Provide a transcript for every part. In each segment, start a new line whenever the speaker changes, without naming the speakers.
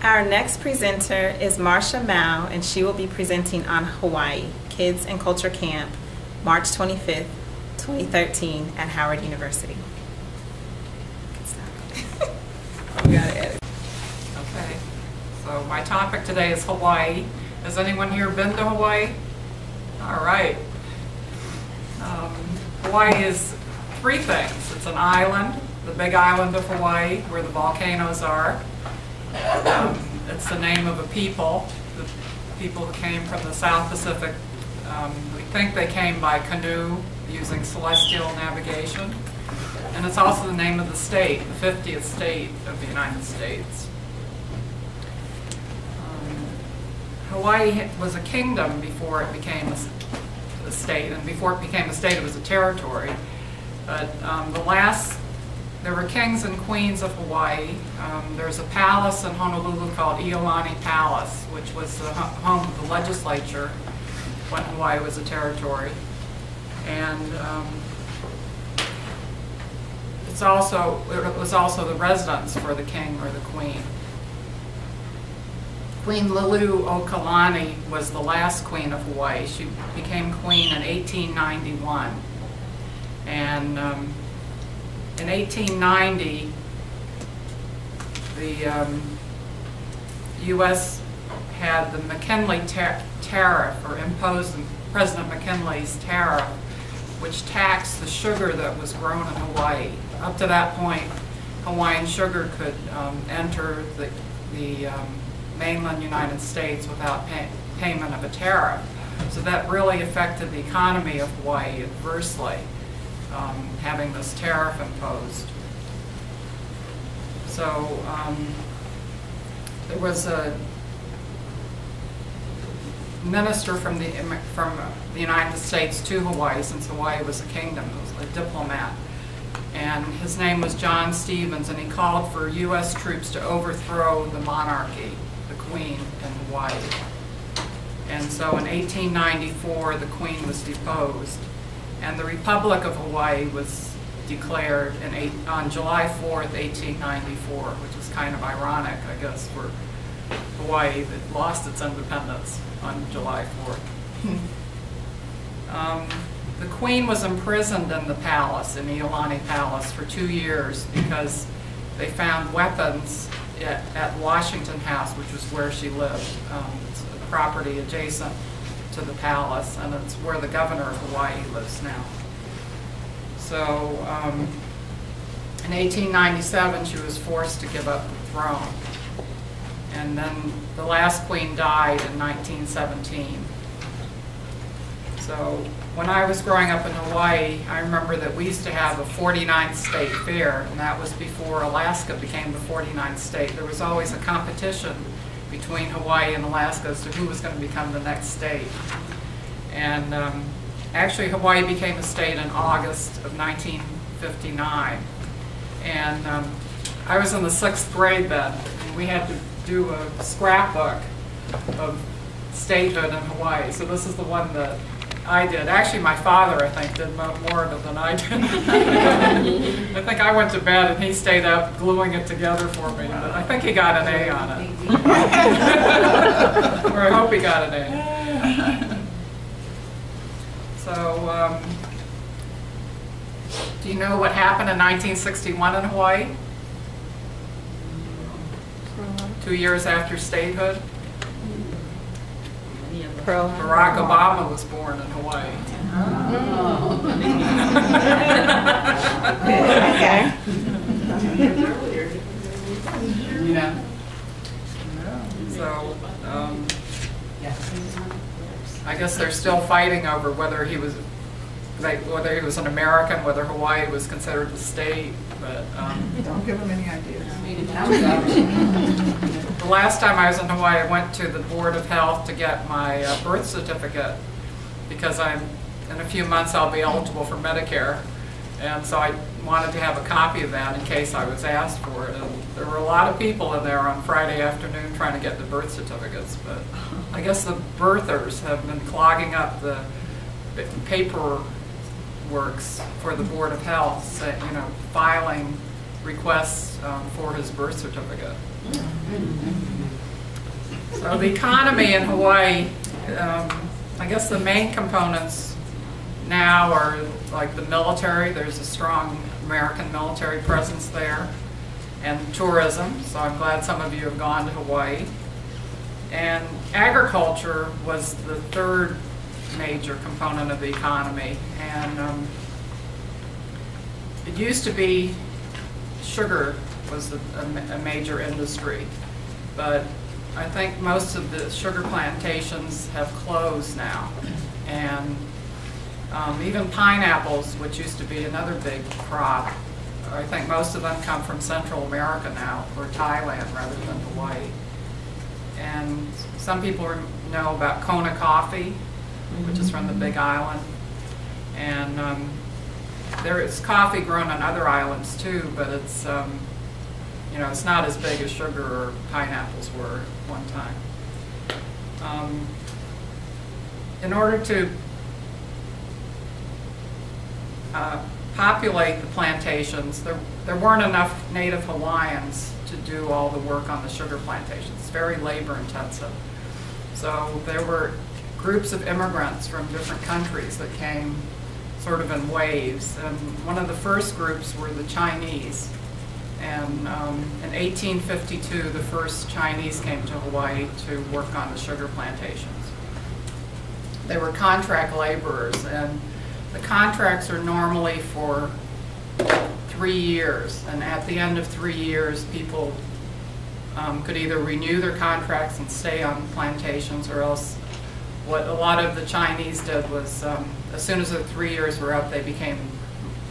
Our next presenter is Marcia Mao, and she will be presenting on Hawaii, Kids and Culture Camp, March 25th, 2013 at Howard University. We gotta edit.
Okay, so my topic today is Hawaii. Has anyone here been to Hawaii? All right. Hawaii is three things. It's an island, the big island of Hawaii, where the volcanoes are. It's the name of a people, the people who came from the South Pacific. We think they came by canoe using celestial navigation. And it's also the name of the state, the 50th state of the United States. Hawaii was a kingdom before it became a state, and before it became a state it was a territory. But there were kings and queens of Hawaii. There's a palace in Honolulu called Iolani Palace, which was the home of the legislature when Hawaii was a territory. And it was also the residence for the king or the queen. Queen Liliuokalani was the last queen of Hawaii. She became queen in 1891. And in 1890, the U.S. had the McKinley Tariff, or imposed President McKinley's tariff, which taxed the sugar that was grown in Hawaii. Up to that point, Hawaiian sugar could enter the mainland United States without payment of a tariff. So that really affected the economy of Hawaii adversely, having this tariff imposed. So there was a minister from the United States to Hawaii, since Hawaii was a kingdom. It was a diplomat. And his name was John Stevens, and he called for U.S. troops to overthrow the monarchy, the queen in Hawaii. And so in 1894, the queen was deposed, and the Republic of Hawaii was declared on July 4th, 1894, which is kind of ironic, I guess, for Hawaii that lost its independence on July 4th. The queen was imprisoned in the palace, in Iolani Palace, for 2 years because they found weapons at Washington House, which was where she lived. It's a property adjacent to the palace, and it's where the governor of Hawaii lives now. So in 1897, she was forced to give up the throne. And then the last queen died in 1917. So when I was growing up in Hawaii, I remember that we used to have a 49th state fair, and that was before Alaska became the 49th state. There was always a competition between Hawaii and Alaska as to who was going to become the next state. And actually Hawaii became a state in August of 1959. And I was in the 6th grade then, and we had to do a scrapbook of statehood in Hawaii. So this is the one that I did. Actually, my father, I think, did more of it than I did. I think I went to bed and he stayed up gluing it together for me. But I think he got an A on it. Or I hope he got an A. So, do you know what happened in 1961 in Hawaii? 2 years after statehood? Barack Obama was born in Hawaii.
Oh.
Okay.
Yeah. So, I guess they're still fighting over whether he was an American, whether Hawaii was considered a state. But
don't give them any ideas.
The last time I was in Hawaii, I went to the Board of Health to get my birth certificate because in a few months I'll be eligible for Medicare, and so I wanted to have a copy of that in case I was asked for it. And there were a lot of people in there on Friday afternoon trying to get the birth certificates, but I guess the birthers have been clogging up the paperworks for the Board of Health, filing requests for his birth certificate. So the economy in Hawaii, I guess the main components now are like the military. There's a strong American military presence there, and tourism. So I'm glad some of you have gone to Hawaii. And agriculture was the third major component of the economy. And it used to be sugar was a major industry, but I think most of the sugar plantations have closed now. And even pineapples, which used to be another big crop, I think most of them come from Central America now, or Thailand rather than Hawaii. And some people know about Kona coffee, which is from the Big Island. And there is coffee grown on other islands too, but it's you know, it's not as big as sugar or pineapples were at one time. In order to populate the plantations, there weren't enough native Hawaiians to do all the work on the sugar plantations. It's very labor intensive. So there were groups of immigrants from different countries that came sort of in waves. And one of the first groups were the Chinese. And in 1852, the first Chinese came to Hawaii to work on the sugar plantations. They were contract laborers, and the contracts are normally for 3 years. And at the end of 3 years, people could either renew their contracts and stay on plantations, or else what a lot of the Chinese did was, as soon as the 3 years were up,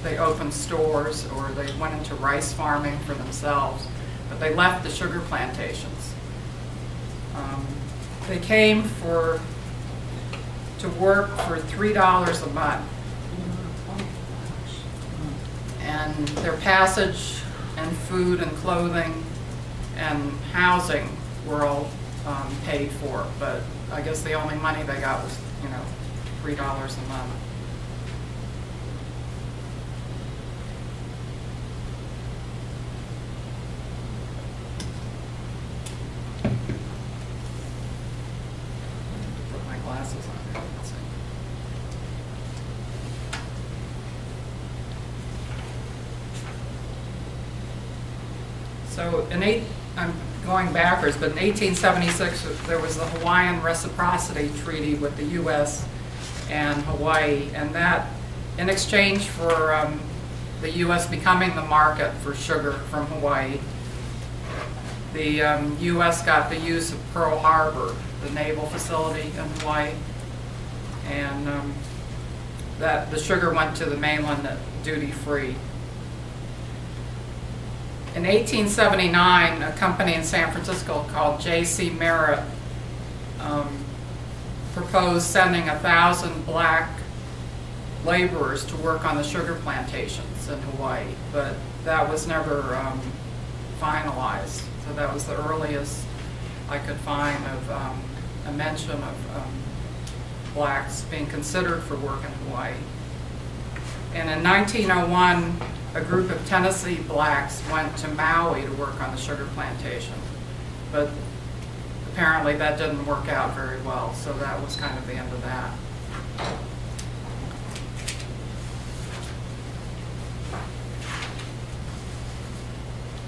they opened stores, or they went into rice farming for themselves, but they left the sugar plantations. They came to work for $3 a month, and their passage and food and clothing and housing were all paid for, but I guess the only money they got was, you know, $3 a month. Put my glasses on here. Let's see. So I'm going backwards, but in 1876 there was the Hawaiian Reciprocity Treaty with the U.S. and Hawaii, and that, in exchange for the U.S. becoming the market for sugar from Hawaii, the U.S. got the use of Pearl Harbor, the naval facility in Hawaii, and that the sugar went to the mainland duty-free. In 1879, a company in San Francisco called J.C. Merritt proposed sending 1,000 black laborers to work on the sugar plantations in Hawaii, but that was never finalized. So that was the earliest I could find of a mention of blacks being considered for work in Hawaii. And in 1901, a group of Tennessee blacks went to Maui to work on the sugar plantation, but apparently that didn't work out very well, so that was kind of the end of that.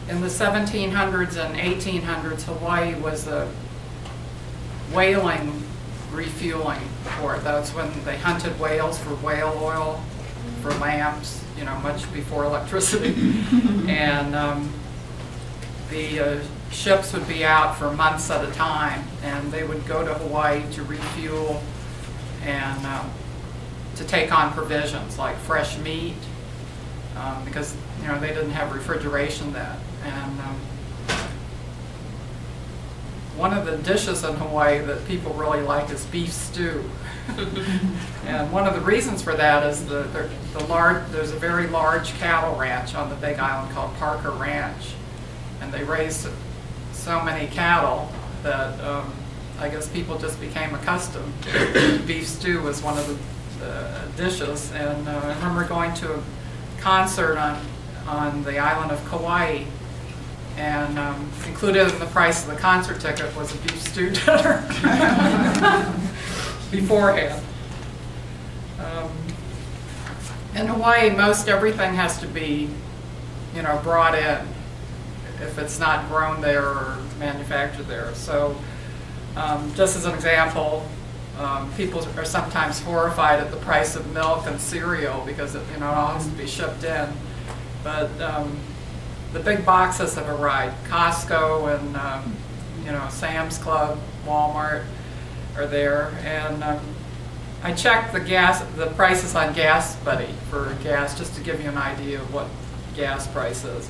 In the 1700s and 1800s, Hawaii was a whaling refueling port. That's when they hunted whales for whale oil, for lamps, you know, much before electricity. And the ships would be out for months at a time, and they would go to Hawaii to refuel and to take on provisions like fresh meat, because, you know, they didn't have refrigeration then. And one of the dishes in Hawaii that people really like is beef stew. And one of the reasons for that is there's a very large cattle ranch on the Big Island called Parker Ranch, and they raised so many cattle that I guess people just became accustomed. Beef stew was one of the dishes, and I remember going to a concert on the island of Kauai And included in the price of the concert ticket was a beef stew dinner beforehand. In Hawaii, most everything has to be, you know, brought in if it's not grown there or manufactured there. So just as an example, people are sometimes horrified at the price of milk and cereal because it, you know, it all has to be shipped in. But the big boxes have arrived. Costco and you know, Sam's Club, Walmart are there, and I checked the prices on Gas Buddy for gas, just to give you an idea of what gas price is.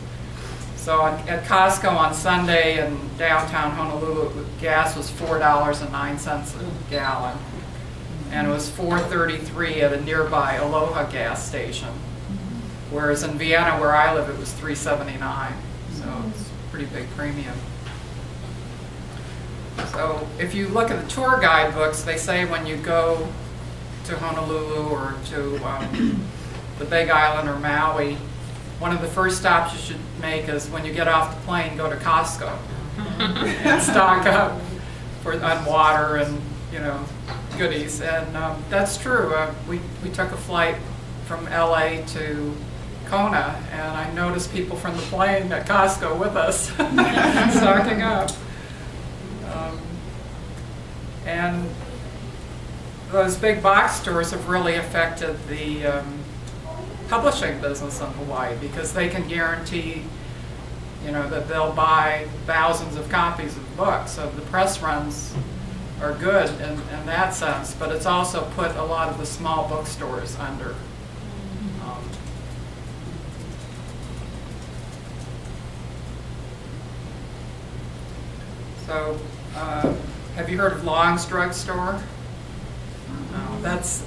So at Costco on Sunday in downtown Honolulu, gas was $4.09 a gallon, and it was $4.33 at a nearby Aloha gas station. Whereas in Vienna, where I live, it was $3.79, so it's a pretty big premium. So if you look at the tour guidebooks, they say when you go to Honolulu or to the Big Island or Maui, one of the first stops you should make is when you get off the plane, go to Costco and stock up on water and, you know, goodies. And that's true. We took a flight from LA to Kona, and I noticed people from the plane at Costco with us stocking up. And those big box stores have really affected the publishing business in Hawaii, because they can guarantee, you know, that they'll buy thousands of copies of books. So the press runs are good in that sense, but it's also put a lot of the small bookstores under. So, have you heard of Long's Drug Store? No, that's,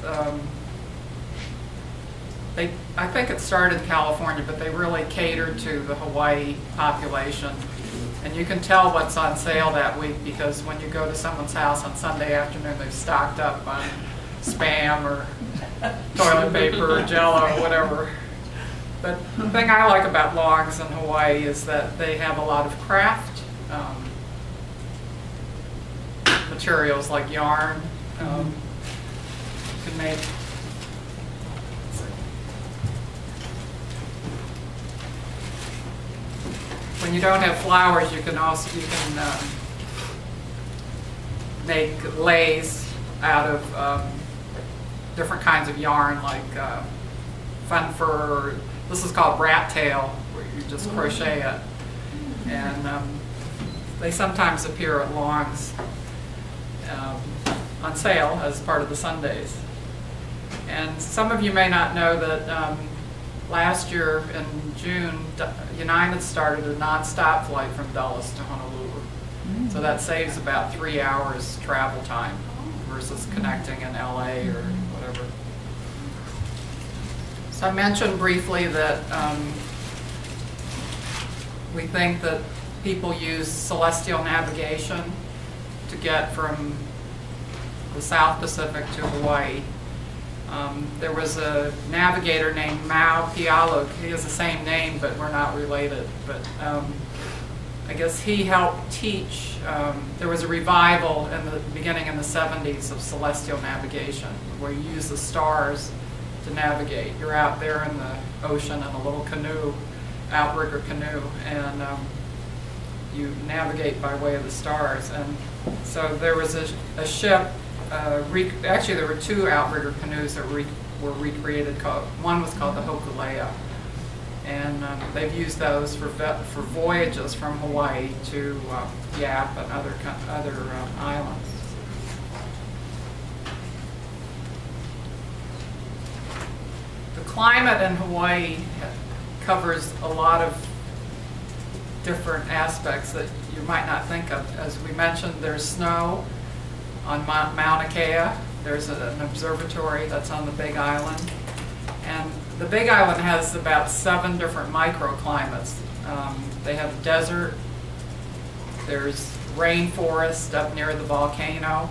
I think it started in California, but they really catered to the Hawaii population. And you can tell what's on sale that week, because when you go to someone's house on Sunday afternoon, they've stocked up on Spam or toilet paper or Jell-O or whatever. But the thing I like about Long's in Hawaii is that they have a lot of craft materials like yarn. You can make when you don't have flowers, you can make leis out of different kinds of yarn, like fun fur. This is called rat tail, where you just crochet it, and they sometimes appear at Long's on sale as part of the Sundays. And some of you may not know that last year in June, United started a non-stop flight from Dulles to Honolulu. So that saves about 3 hours travel time versus connecting in LA or whatever. So I mentioned briefly that we think that people use celestial navigation to get from the South Pacific to Hawaii. There was a navigator named Mau Pialuk. He has the same name, but we're not related. But I guess he helped teach. There was a revival in the beginning in the 70s of celestial navigation, where you use the stars to navigate. You're out there in the ocean in a little canoe, outrigger canoe, and you navigate by way of the stars. And so there was a ship. Actually, there were 2 outrigger canoes that were recreated. One was called the Hokulea, and they've used those for voyages from Hawaii to Yap and other islands. The climate in Hawaii covers a lot of different aspects that you might not think of. As we mentioned, there's snow on Mauna Kea. There's an observatory that's on the Big Island. And the Big Island has about 7 different microclimates. They have a desert, there's rainforest up near the volcano.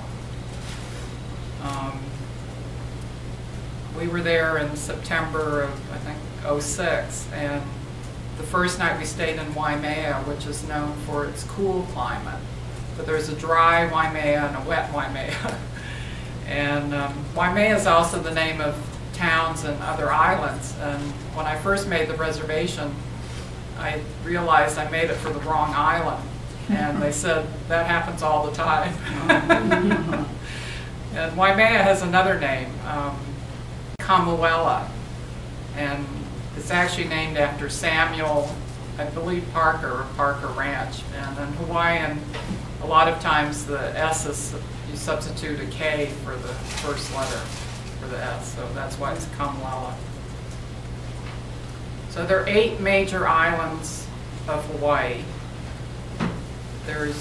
We were there in September of, I think, '06, and the first night we stayed in Waimea, which is known for its cool climate. But there's a dry Waimea and a wet Waimea. And Waimea is also the name of towns and other islands. And when I first made the reservation, I realized I made it for the wrong island. And they said, that happens all the time. And Waimea has another name, Kamuela. And it's actually named after Samuel, I believe Parker, or Parker Ranch. And in Hawaiian, a lot of times the S is, you substitute a K for the first letter for the S, so that's why it's Kamuela. So there are 8 major islands of Hawaii. There's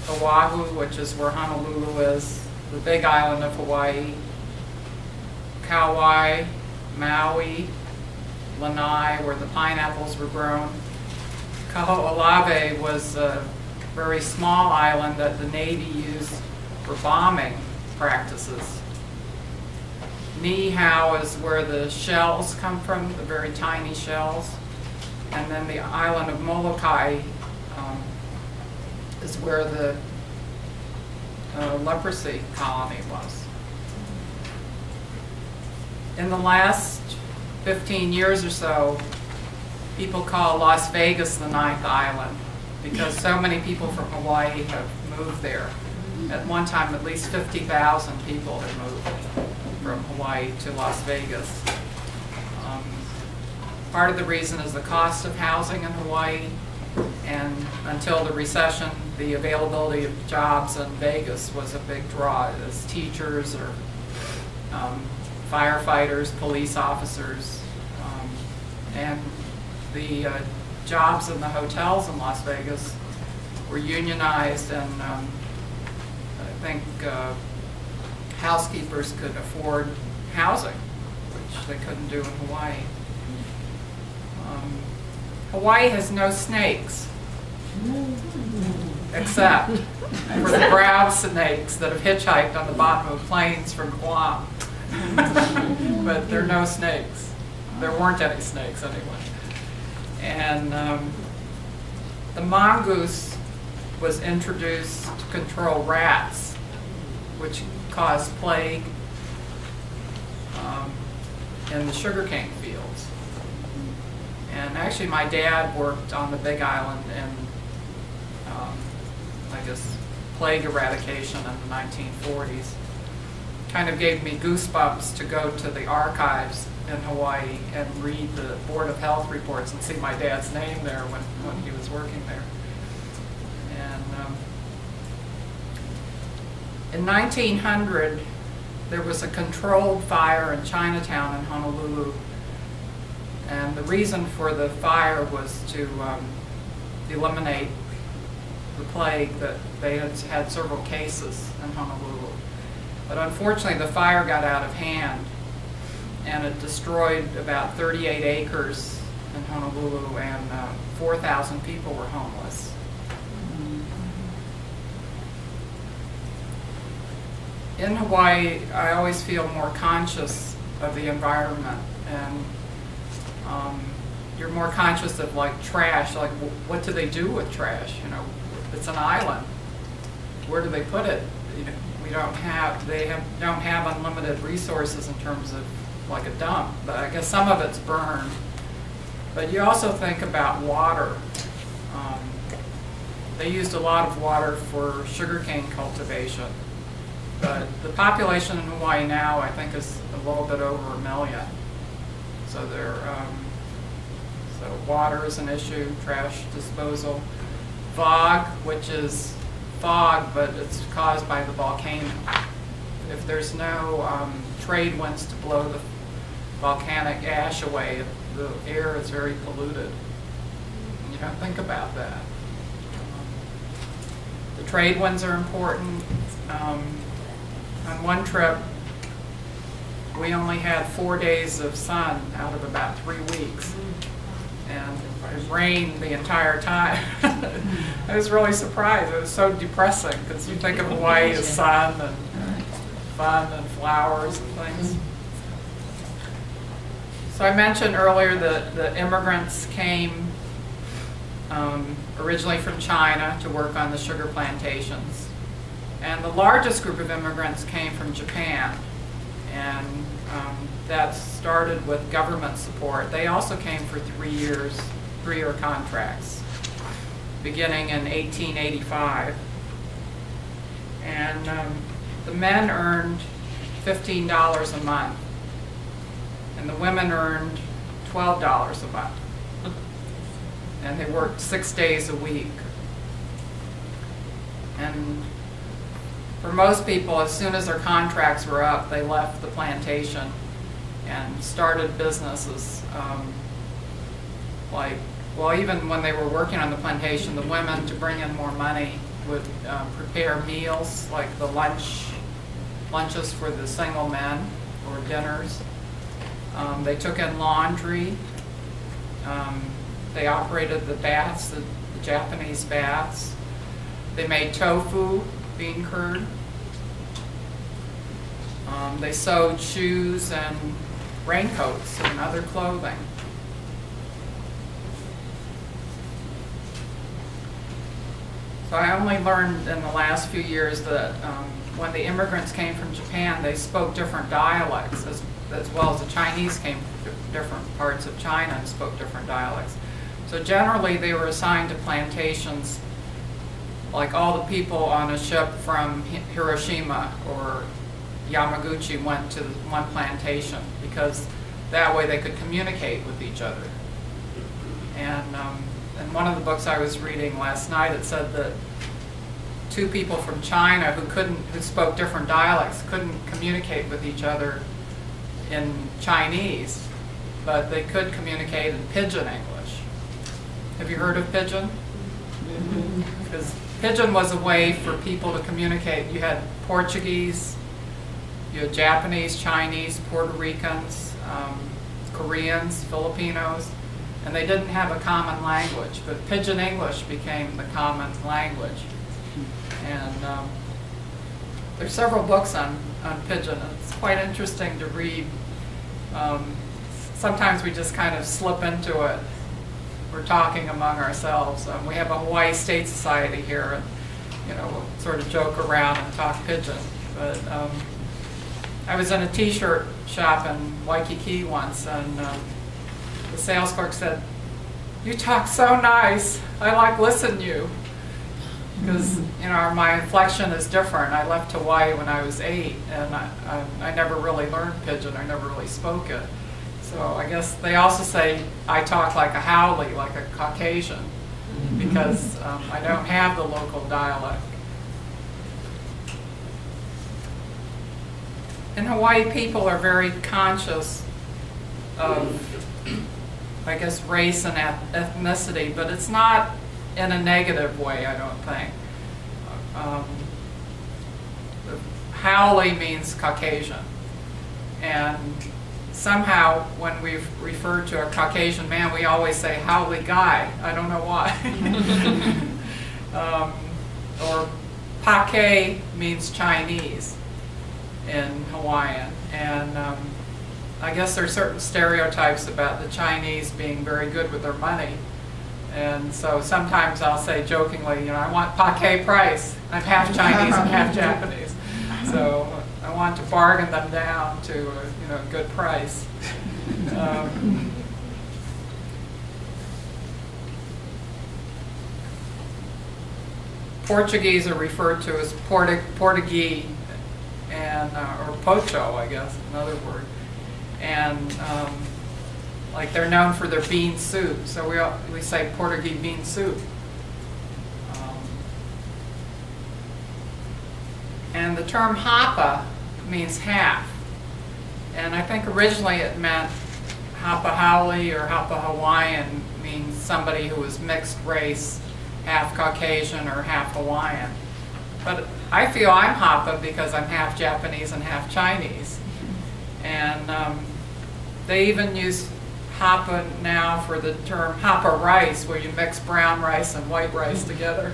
Oahu, which is where Honolulu is, the big island of Hawaii, Kauai, Maui, Lanai, where the pineapples were grown. Kaho'olawe was a very small island that the Navy used for bombing practices. Niihau is where the shells come from, the very tiny shells. And then the island of Molokai is where the leprosy colony was. In the last 15 years or so, people call Las Vegas the 9th island because so many people from Hawaii have moved there. At one time, at least 50,000 people had moved from Hawaii to Las Vegas. Part of the reason is the cost of housing in Hawaii, and until the recession, the availability of jobs in Vegas was a big draw as teachers or firefighters, police officers, and the jobs in the hotels in Las Vegas were unionized, and I think housekeepers could afford housing, which they couldn't do in Hawaii. Hawaii has no snakes, except for the brown snakes that have hitchhiked on the bottom of planes from Guam. But there are no snakes. There weren't any snakes anyway. And the mongoose was introduced to control rats, which caused plague in the sugarcane fields. And actually my dad worked on the Big Island in, I guess, plague eradication in the 1940s. Kind of gave me goosebumps to go to the archives in Hawaii and read the Board of Health reports and see my dad's name there when he was working there. And in 1900, there was a controlled fire in Chinatown in Honolulu. And the reason for the fire was to eliminate the plague that they had had several cases in Honolulu. But unfortunately, the fire got out of hand, and it destroyed about 38 acres in Honolulu, and 4,000 people were homeless. In Hawaii, I always feel more conscious of the environment, and you're more conscious of like trash, like what do they do with trash? You know, it's an island. Where do they put it? You know, don't have unlimited resources in terms of like a dump, but I guess some of it's burned. But you also think about water. They used a lot of water for sugarcane cultivation, but the population in Hawaii now, I think, is a little bit over 1 million. So so water is an issue, trash disposal. Fog, which is fog, but it's caused by the volcano. If there's no trade winds to blow the volcanic ash away, the air is very polluted. You don't think about that. The trade winds are important. On one trip, we only had 4 days of sun out of about 3 weeks. And it rained the entire time. I was really surprised. It was so depressing because you think of Hawaii as sun and fun and flowers and things. So I mentioned earlier that the immigrants came originally from China to work on the sugar plantations. And the largest group of immigrants came from Japan, and that started with government support. They also came for 3 years, 3-year contracts, beginning in 1885. And the men earned $15 a month, and the women earned $12 a month. And they worked 6 days a week. And for most people, as soon as their contracts were up, they left the plantation and started businesses. Even when they were working on the plantation, the women, to bring in more money, would prepare meals, like the lunches for the single men, or dinners. They took in laundry. They operated the baths, the Japanese baths. They made tofu, bean curd. They sewed shoes and raincoats and other clothing. So I only learned in the last few years that when the immigrants came from Japan, they spoke different dialects, as well as the Chinese came from different parts of China and spoke different dialects. So generally they were assigned to plantations, like all the people on a ship from Hiroshima or Yamaguchi went to one plantation, because that way they could communicate with each other. And in one of the books I was reading last night, it said that 2 people from China who spoke different dialects couldn't communicate with each other in Chinese, but they could communicate in Pidgin English. Have you heard of Pidgin? Because Pidgin was a way for people to communicate. You had Portuguese, you had Japanese, Chinese, Puerto Ricans, Koreans, Filipinos, and they didn't have a common language, but Pidgin English became the common language. And there's several books on Pidgin, and it's quite interesting to read. Sometimes we just kind of slip into it. We're talking among ourselves. We have a Hawaii State Society here, and we'll sort of joke around and talk Pidgin. But I was in a t-shirt shop in Waikiki once, and the sales clerk said, "You talk so nice. I like listen to you." Because my inflection is different. I left Hawaii when I was 8, and I never really learned Pidgin. I never really spoke it. So I guess they also say I talk like a haole, like a Caucasian, because I don't have the local dialect. In Hawaii, people are very conscious of, I guess, race and ethnicity, but it's not in a negative way, I don't think. Haole means Caucasian, and somehow when we refer to a Caucasian man, we always say haole guy. I don't know why. Or pake means Chinese in Hawaiian, and I guess there are certain stereotypes about the Chinese being very good with their money. And so sometimes I'll say jokingly, I want pake price. I'm half Chinese and half Japanese. So I want to bargain them down to a good price. Portuguese are referred to as Portuguese, and or pocho, I guess, another word. And like they're known for their bean soup, so we say Portuguese bean soup. And the term hapa means half, and I think originally it meant hapa haole or hapa Hawaiian means somebody who was mixed race, half Caucasian or half Hawaiian. But I feel I'm hapa because I'm half Japanese and half Chinese, and they even use hapa now for the term hapa rice, where you mix brown rice and white rice together.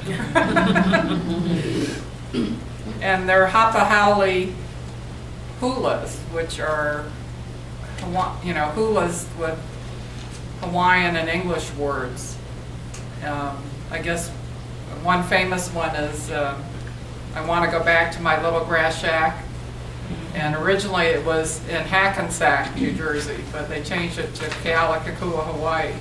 And they're hapa haole hulas, which are hulas with Hawaiian and English words. I guess one famous one is I want to go back to my little grass shack. And originally it was in Hackensack, New Jersey, but they changed it to Kealakekua, Hawaii.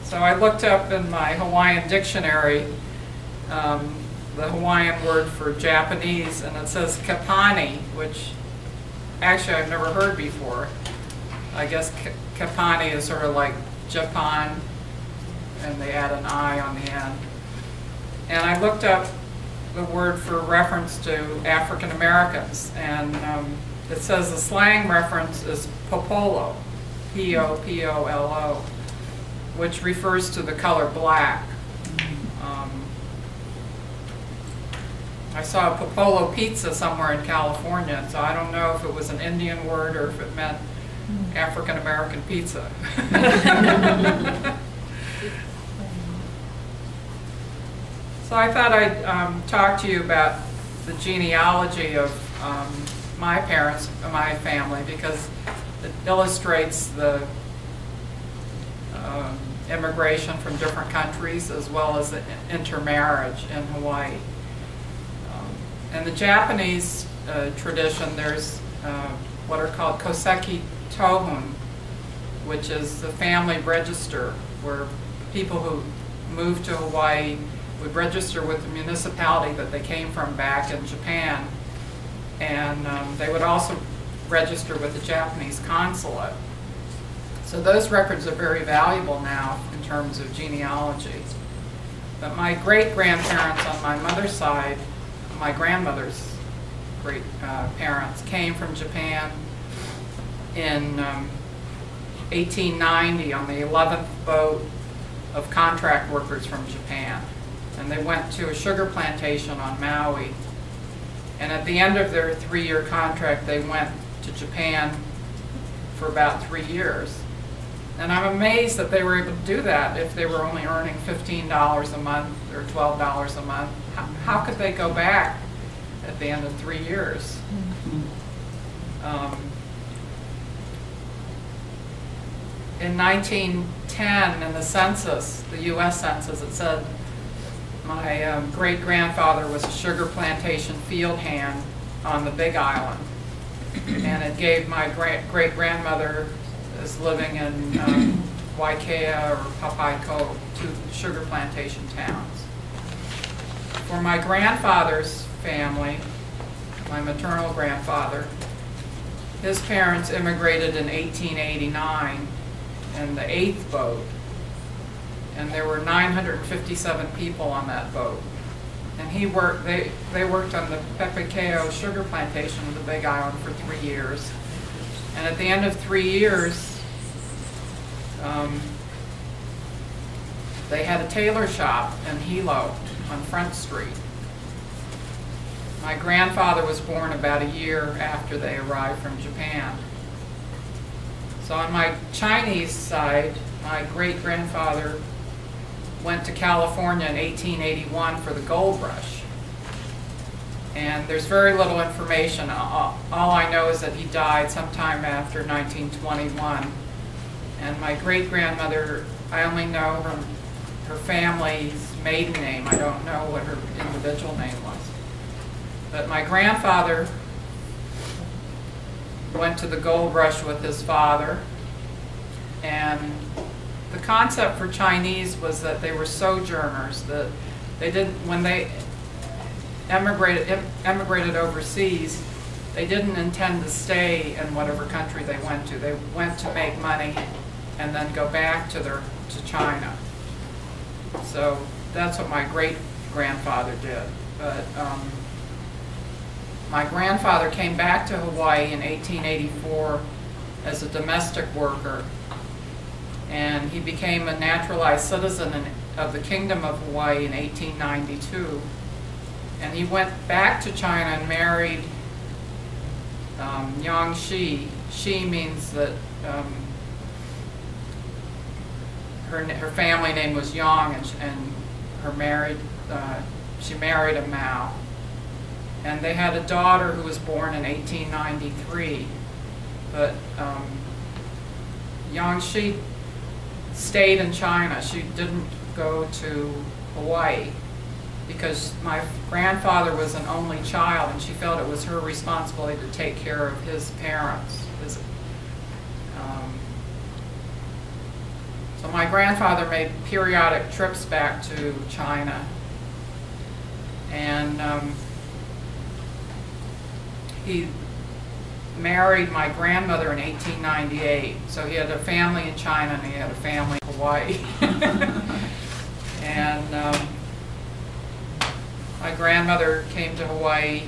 So I looked up in my Hawaiian dictionary the Hawaiian word for Japanese, and it says kapani, which actually I've never heard before. I guess kapani is sort of like Japan, and they add an I on the end. And I looked up the word for reference to African Americans, and it says the slang reference is popolo, P-O-P-O-L-O, which refers to the color black. I saw a popolo pizza somewhere in California, so I don't know if it was an Indian word or if it meant African American pizza. So I thought I'd talk to you about the genealogy of my parents, my family, because it illustrates the immigration from different countries as well as the intermarriage in Hawaii. In the Japanese tradition, there's what are called koseki tohun, which is the family register, where people who move to Hawaii would register with the municipality that they came from back in Japan, and they would also register with the Japanese consulate. So those records are very valuable now in terms of genealogy. But my great-grandparents on my mother's side, my grandmother's great parents, came from Japan in 1890 on the 11th boat of contract workers from Japan. And they went to a sugar plantation on Maui. And at the end of their 3-year contract, they went to Japan for about 3 years. And I'm amazed that they were able to do that if they were only earning $15 a month or $12 a month. How could they go back at the end of 3 years? In 1910, in the census, the U.S. Census, it said my great-grandfather was a sugar plantation field hand on the Big Island. And it gave my great-grandmother is living in Waikea or Papaikou, 2 sugar plantation towns. For my grandfather's family, my maternal grandfather, his parents immigrated in 1889 in the 8th boat, and there were 957 people on that boat. And he worked, they worked on the Papaikou sugar plantation of the Big Island for 3 years. And at the end of 3 years, they had a tailor shop in Hilo on Front Street. My grandfather was born about a year after they arrived from Japan. So on my Chinese side, my great-grandfather went to California in 1881 for the gold rush. And there's very little information. All I know is that he died sometime after 1921. And my great-grandmother, I only know her family's maiden name. I don't know what her individual name was. But my grandfather went to the gold rush with his father. And the concept for Chinese was that they were sojourners, that they didn't, when they emigrated overseas, they didn't intend to stay in whatever country they went to. They went to make money and then go back to China. So that's what my great-grandfather did. But my grandfather came back to Hawaii in 1884 as a domestic worker, and he became a naturalized citizen of the Kingdom of Hawaii in 1892. And he went back to China and married Yang Shi. Shi means that her family name was Yang, and she married a Mao. And they had a daughter who was born in 1893. But young, she stayed in China. She didn't go to Hawaii because my grandfather was an only child, and she felt it was her responsibility to take care of his parents. So my grandfather made periodic trips back to China, and he married my grandmother in 1898. So he had a family in China and he had a family in Hawaii. And my grandmother came to Hawaii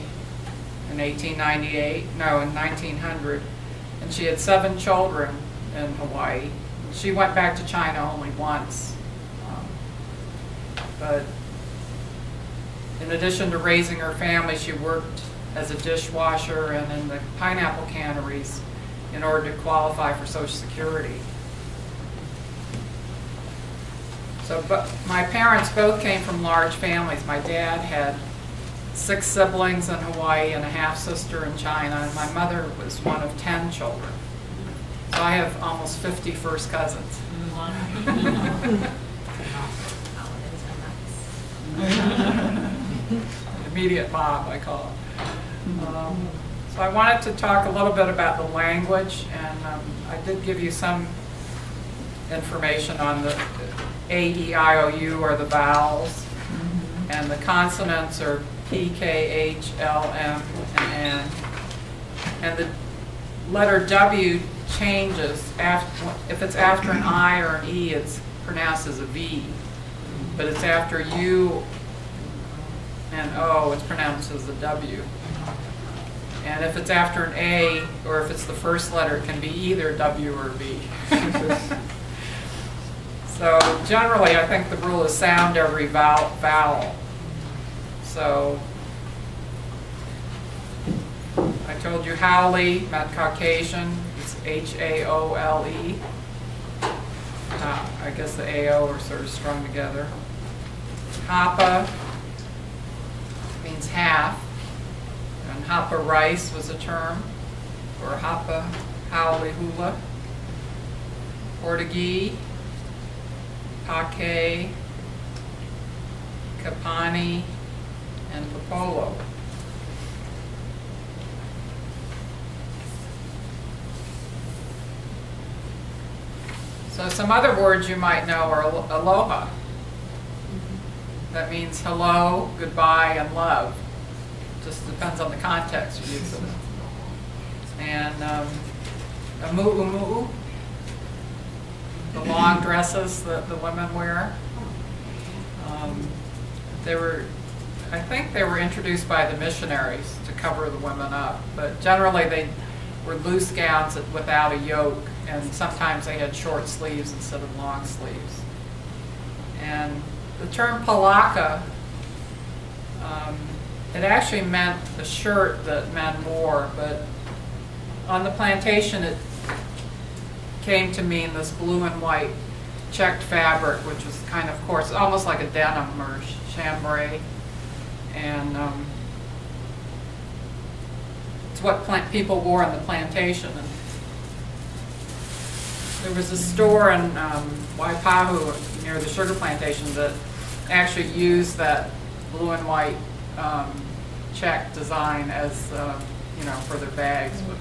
in 1898, no, in 1900, and she had 7 children in Hawaii. She went back to China only once, but in addition to raising her family, she worked as a dishwasher and in the pineapple canneries in order to qualify for Social Security. So, but my parents both came from large families. My dad had 6 siblings in Hawaii and a half-sister in China, and my mother was one of 10 children. So I have almost 50 first cousins. Immediate Bob, I call it. So I wanted to talk a little bit about the language, and I did give you some information on the A, E, I, O, U are the vowels, and the consonants are P, K, H, L, M, and N. And the letter W changes after, if it's after an I or an E, it's pronounced as a V. But it's after U and O, it's pronounced as a W. And if it's after an A, or if it's the first letter, it can be either W or V. So generally, I think the rule is sound every vowel. So I told you Haole meant Caucasian. It's H-A-O-L-E. I guess the A-O are sort of strung together. Hapa means half. And Hapa rice was a term, or Hapa Haole hula. Portuguese, Pake, Kapani, and Popolo. So some other words you might know are aloha. That means hello, goodbye, and love. Just depends on the context you use it in. And amu'umu'u, the long dresses that the women wear. I think they were introduced by the missionaries to cover the women up, but generally they were loose gowns without a yoke, and sometimes they had short sleeves instead of long sleeves. And the term palaka, it actually meant the shirt that men wore, but on the plantation it came to mean this blue and white checked fabric, which was kind of coarse, almost like a denim or chambray. And it's what people wore on the plantation. And there was a store in Waipahu near the sugar plantation that actually used that blue and white check design as, for their bags. But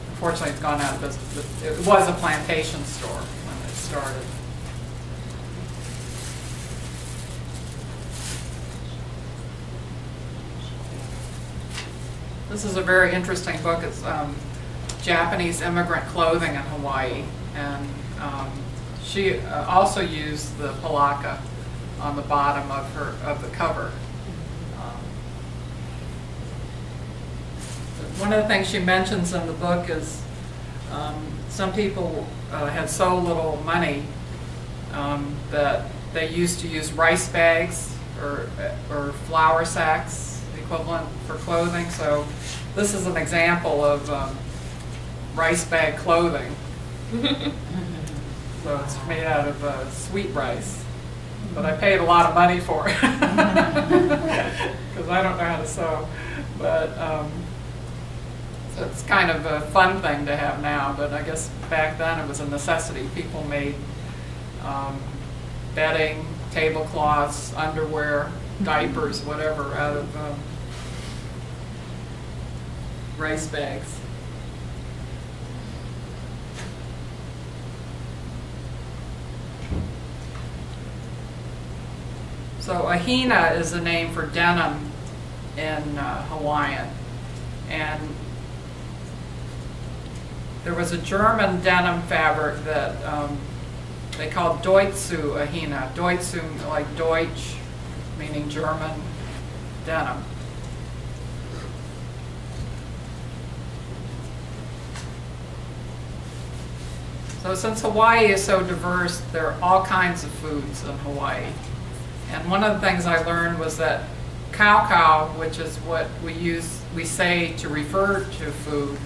unfortunately, it's gone out of business. It was a plantation store when it started. This is a very interesting book. It's Japanese immigrant clothing in Hawaii, and she also used the palaka on the bottom of the cover. One of the things she mentions in the book is some people had so little money that they used to use rice bags or flour sacks equivalent for clothing. So this is an example of rice bag clothing. So it's made out of sweet rice. But I paid a lot of money for it because I don't know how to sew. But So it's kind of a fun thing to have now, but I guess back then it was a necessity. People made bedding, tablecloths, underwear, diapers, whatever, out of rice bags. So a Hina is a name for denim in Hawaiian. And there was a German denim fabric that they called Deutschu a Hina. Deutschu, like Deutsch, meaning German denim. So since Hawaii is so diverse, there are all kinds of foods in Hawaii. And one of the things I learned was that cow, which is what we say to refer to food,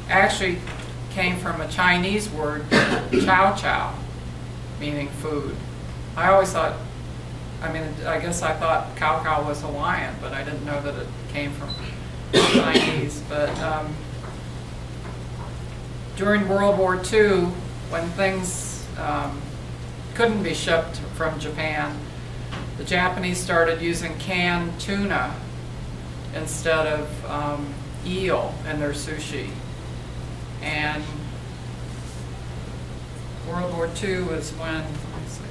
actually came from a Chinese word, chow, meaning food. I always thought, I guess I thought cow was Hawaiian, but I didn't know that it came from Chinese. But during World War II, when things couldn't be shipped from Japan, the Japanese started using canned tuna instead of eel in their sushi. And World War II was when, let me see.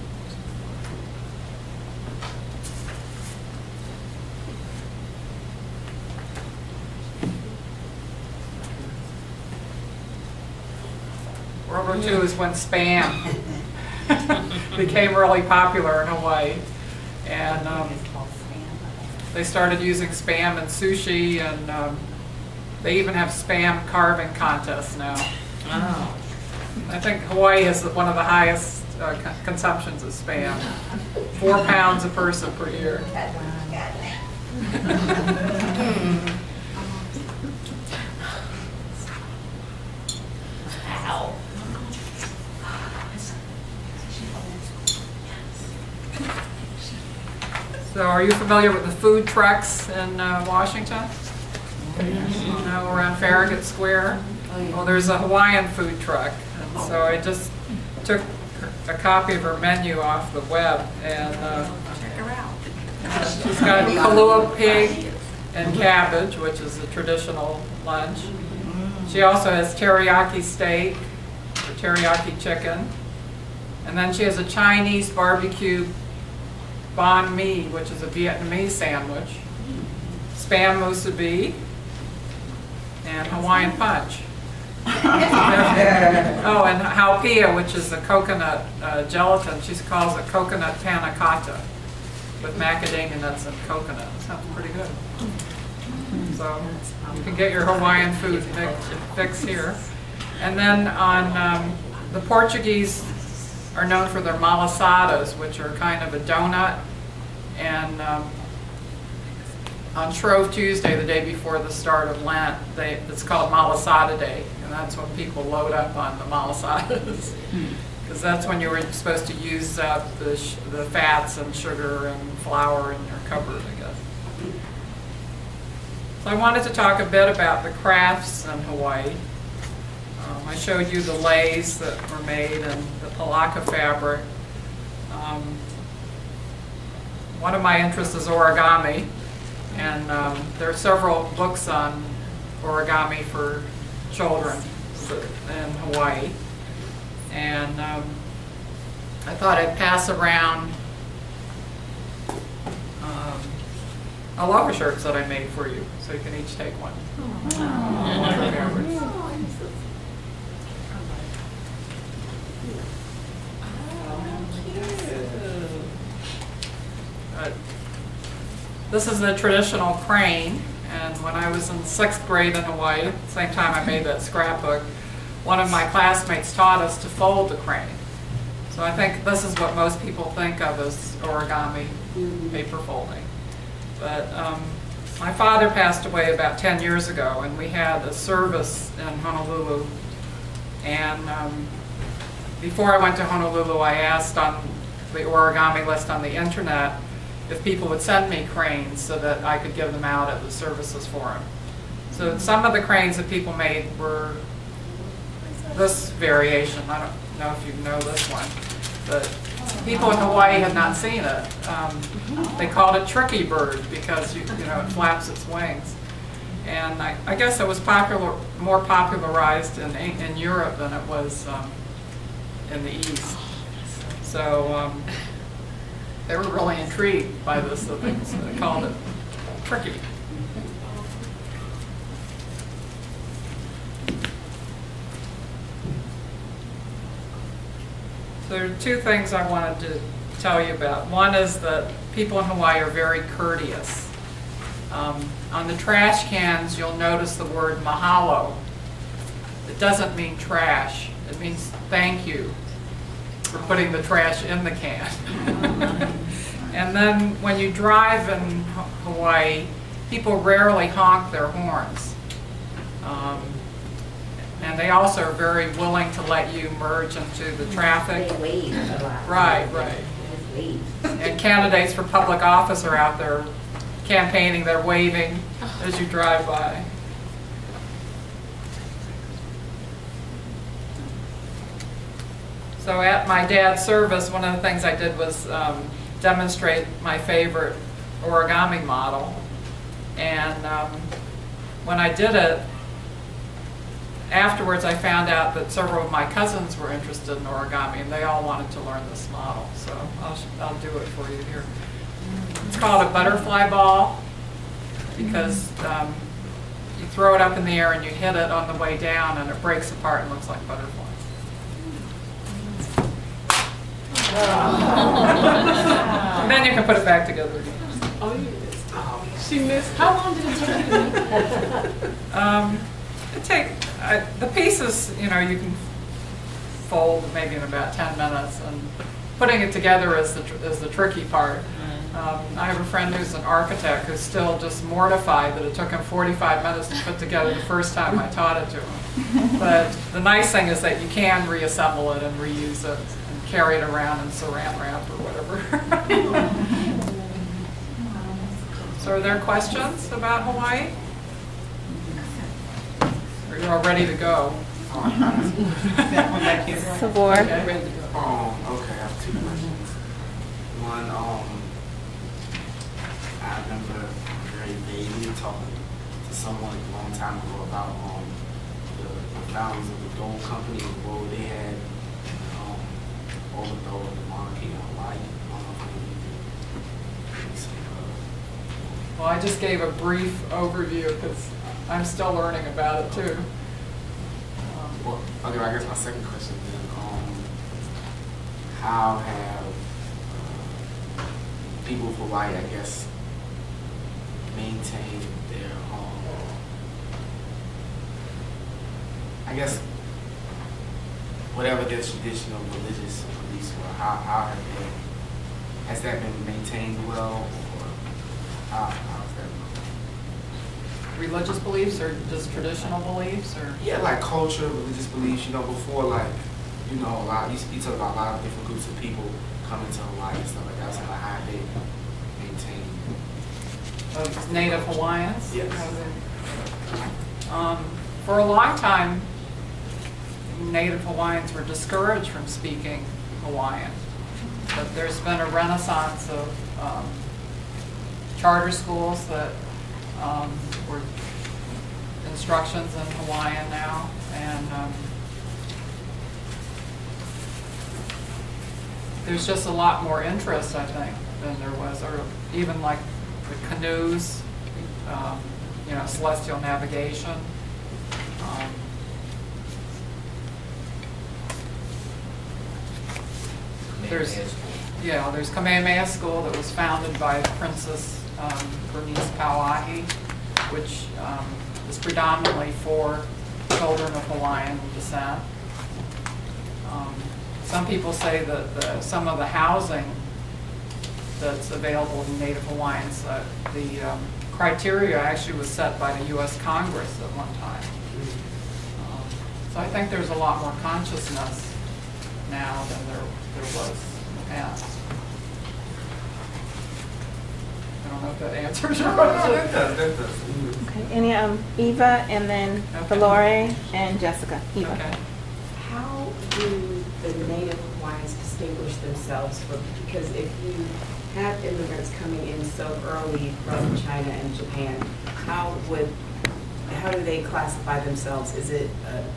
World War II is when Spam became really popular in Hawaii. And they started using Spam in sushi, and they even have Spam carving contests now.
Oh.
I think Hawaii has one of the highest consumptions of Spam. 4 pounds a person per year. So are you familiar with the food trucks in Washington? You know, around Farragut Square? Well, there's a Hawaiian food truck. And so I just took a copy of her menu off the web, and she's got kalua pig and cabbage, which is a traditional lunch. She also has teriyaki steak, or teriyaki chicken. And then she has a Chinese barbecue banh mi, which is a Vietnamese sandwich, Spam musubi, and Hawaiian punch. Oh, and haupia, which is a coconut gelatin. She calls it coconut panna cotta with macadamia nuts and coconut. Sounds pretty good. So you can get your Hawaiian food fix here. And then on the Portuguese are known for their malasadas, which are kind of a donut. And on Shrove Tuesday, the day before the start of Lent, it's called Malasada Day. And that's when people load up on the malasadas. Because that's when you were supposed to use up the fats and sugar and flour in your cupboard, I guess. So I wanted to talk a bit about the crafts in Hawaii. I showed you the leis that were made and the palaka fabric. One of my interests is origami, and there are several books on origami for children in Hawaii. And I thought I'd pass around aloha shirts that I made for you, so you can each take one. This is the traditional crane, and when I was in 6th grade in Hawaii, same time I made that scrapbook, one of my classmates taught us to fold the crane. So I think this is what most people think of as origami, paper folding. But my father passed away about 10 years ago, and we had a service in Honolulu. And before I went to Honolulu, I asked on the origami list on the internet if people would send me cranes so that I could give them out at the services for him. So some of the cranes that people made were this variation. I don't know if you know this one, but people in Hawaii had not seen it. They called it tricky bird because you know it flaps its wings. And I guess it was more popularized in Europe than it was in the East. So they were really intrigued by this, so they called it tricky. So there are two things I wanted to tell you about. One is that people in Hawaii are very courteous. On the trash cans, you'll notice the word mahalo. It doesn't mean trash. It means thank you for putting the trash in the can. And then when you drive in Hawaii, people rarely honk their horns. And they also are very willing to let you merge into the traffic.
They wave a lot.
Right.
Just wave.
And candidates for public office are out there campaigning, they're waving as you drive by. So at my dad's service, one of the things I did was demonstrate my favorite origami model. And when I did it, afterwards I found out that several of my cousins were interested in origami and they all wanted to learn this model. So I'll do it for you here. It's called a butterfly ball because you throw it up in the air and you hit it on the way down and it breaks apart and looks like butterflies. And then you can put it back together again.
She missed. How long did it take you?
The pieces, you know, you can fold maybe in about 10 minutes, and putting it together is the tricky part. I have a friend who's an architect who's still just mortified that it took him 45 minutes to put together the first time I taught it to him. But the nice thing is that you can reassemble it and reuse it and carry it around in saran wrap or whatever. So are there questions about Hawaii? Or you're all ready to go?
Sabor.
Okay, ready to go.
Okay, I have two questions. One, I remember very vaguely talking to someone a long time ago about the founders of the gold company and the role they had overthrow of the monarchy in Hawaii. I don't know if maybe
Well, I just gave a brief overview because I'm still learning about it too.
well, okay, I guess my second question then, how have people of Hawaii, I guess, maintain their I guess whatever their traditional religious beliefs were, how have they, has that been maintained well, or how's that?
Religious beliefs or just traditional beliefs, or?
Yeah, like culture, religious beliefs, you know, before, like, you know, a lot, you talk about a lot of different groups of people coming to Hawaii and stuff like that, so like how they maintain.
Native Hawaiians?
Yes.
For a long time, Native Hawaiians were discouraged from speaking Hawaiian. But there's been a renaissance of charter schools that were instructions in Hawaiian now. And there's just a lot more interest, I think, than there was, or even like the canoes, you know, celestial navigation. There's Kamehameha School that was founded by Princess Bernice Pauahi, which is predominantly for children of Hawaiian descent. Some people say that some of the housing that's available to Native Hawaiians, the criteria actually was set by the U.S. Congress at one time. So I think there's a lot more consciousness now than there was in the past. I don't know if that answers your
No,
question.
that does.
Okay, any, Eva, and then
Okay.
Valore and Jessica. Eva.
Okay.
How do the Native Hawaiians distinguish themselves from, because if you have immigrants coming in so early from China and Japan, how do they classify themselves? Is it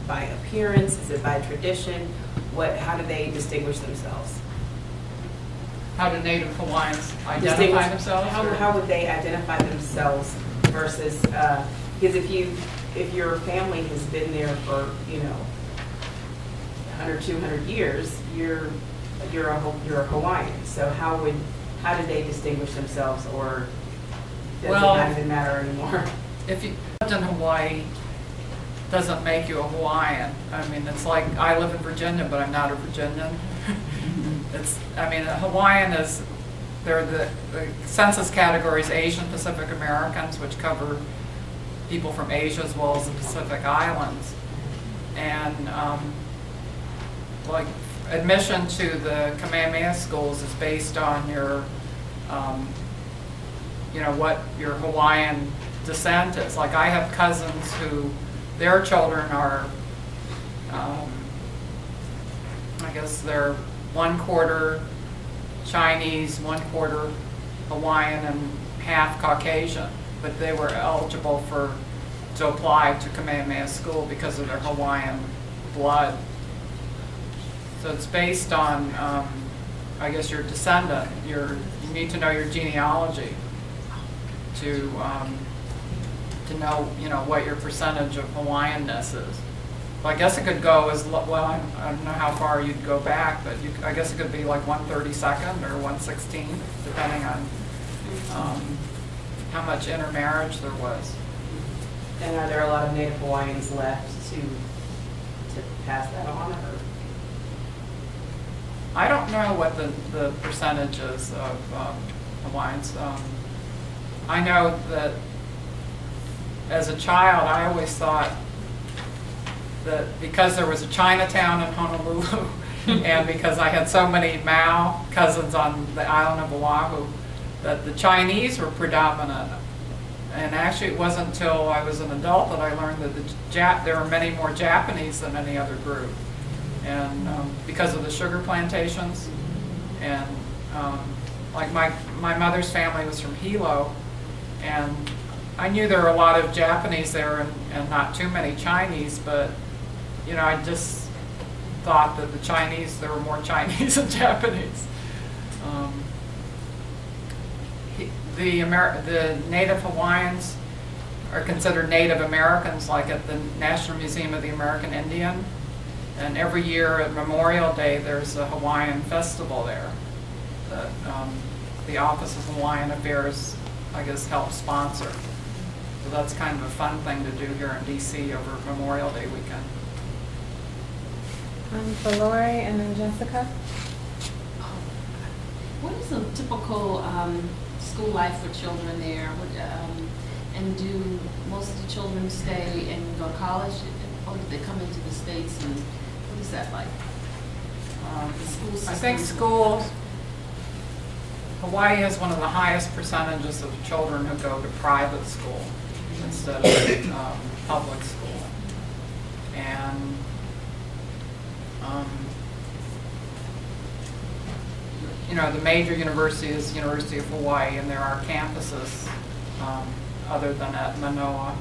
by appearance? Is it by tradition? How do they distinguish themselves?
How do Native Hawaiians identify themselves? or-
How would they identify themselves versus, because if your family has been there for, 100, 200 years, you're a Hawaiian. So how do they distinguish themselves, or does
Well,
it not even matter anymore?
If you lived in Hawaii, doesn't make you a Hawaiian. I mean, it's like I live in Virginia, but I'm not a Virginian. A Hawaiian is, the census categories Asian Pacific Americans, which cover people from Asia as well as the Pacific Islands. And like admission to the Kamehameha schools is based on your, what your Hawaiian descent is. Like I have cousins who, their children are, I guess they're 1/4 Chinese, 1/4 Hawaiian, and half Caucasian, but they were eligible to apply to Kamehameha school because of their Hawaiian blood. So it's based on, I guess, your descendant. You need to know your genealogy to know, what your percentage of Hawaiianness is. Well, I guess it could go as well. I don't know how far you'd go back, but I guess it could be like 1/32 or 1/16, depending on how much intermarriage there was.
And are there a lot of Native Hawaiians left to pass that on? Or?
I don't know what the percentage is of Hawaiians. I know that as a child, I always thought that because there was a Chinatown in Honolulu, and because I had so many Mau cousins on the island of Oahu, that the Chinese were predominant. And actually, it wasn't until I was an adult that I learned that there were many more Japanese than any other group. And because of the sugar plantations, and like my mother's family was from Hilo, and I knew there were a lot of Japanese there and not too many Chinese, but I just thought that there were more Chinese than Japanese. The Native Hawaiians are considered Native Americans, like at the National Museum of the American Indian. And every year at Memorial Day, there's a Hawaiian festival there that the Office of Hawaiian Affairs, I guess, helps sponsor. So that's kind of a fun thing to do here in DC over Memorial Day weekend.
Valore and then Jessica.
What is a typical school life for children there? And do most of the children stay and go to college, or do they come into the States, and what is that like? The school system?
I think Hawaii has one of the highest percentages of children who go to private school instead of public school. And the major university is University of Hawaii, and there are campuses other than at Manoa.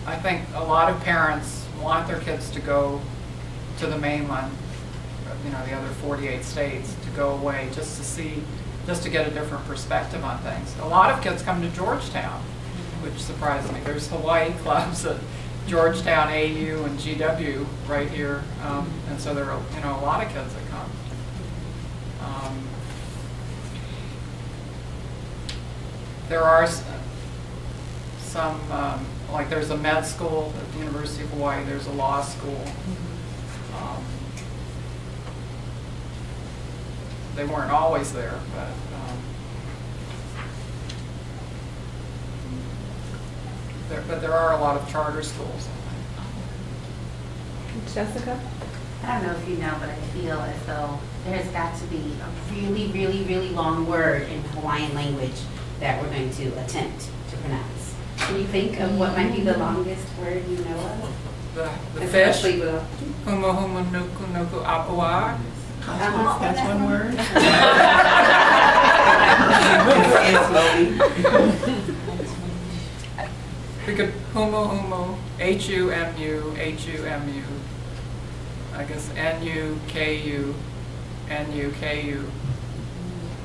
I think a lot of parents want their kids to go to the mainland, the other 48 states, to go away just to get a different perspective on things. A lot of kids come to Georgetown, which surprised me. There's Hawaii clubs at Georgetown, AU, and GW right here, and so there are a lot of kids that come. There are some, like there's a med school at the University of Hawaii, there's a law school. They weren't always there, but there are a lot of charter schools.
Jessica?
I don't know if you know, but I feel as though there's got to be a really, really, really long word in Hawaiian language that we're going to attempt to pronounce. Can you think of what might be the longest word you know of?
The fish.
Especially with
Huma huma nuku nuku apua.
That's one word.
We could humu humu, H-U-M-U, H-U-M-U. I guess N-U-K-U, N-U-K-U,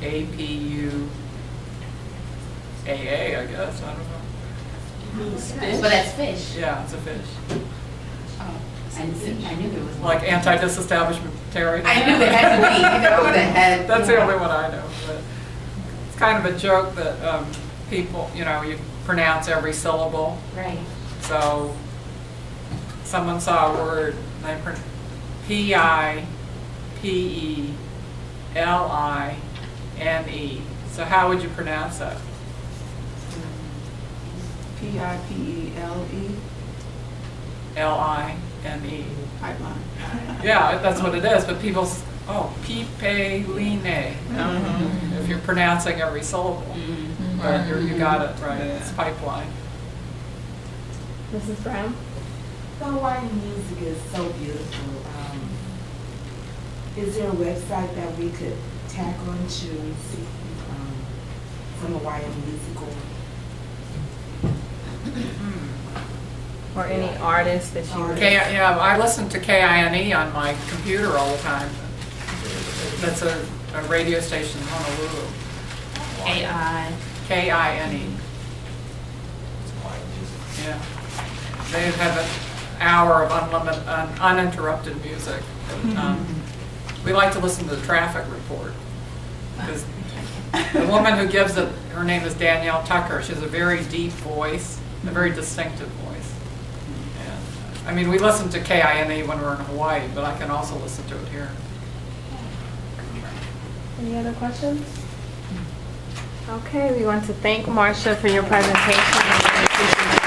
A-P-U, A-A, I guess, I don't know.
But that's fish.
Yeah, it's a fish.
I knew there was one.
Like anti-disestablishmentarian.
I knew there had to be, that had.
That's the only one I know. But it's kind of a joke that people, you pronounce every syllable.
Right.
So someone saw a word, they P-I-P-E-L-I-N-E. So how would you pronounce that?
P-I-P-E-L-E.
L-I-N-E.
Pipeline.
Yeah, that's what it is. But people, pipe-line. If you're pronouncing every syllable. But you got it right. It's pipeline.
Mrs. Brown?
The Hawaiian music is so beautiful. Is there a website that we could tag on to see some Hawaiian musical?
Or any artists that you would...
Yeah, I listen to KINE on my computer all the time. That's a radio station in Honolulu. K-I-N-E. Yeah. They have an hour of uninterrupted music. We like to listen to the traffic report. Because the woman who gives it, her name is Danielle Tucker. She has a very deep voice, a very distinctive voice. And, we listen to KINE when we're in Hawaii, but I can also listen to it here.
Any other questions? Okay, we want to thank Marcia for your presentation.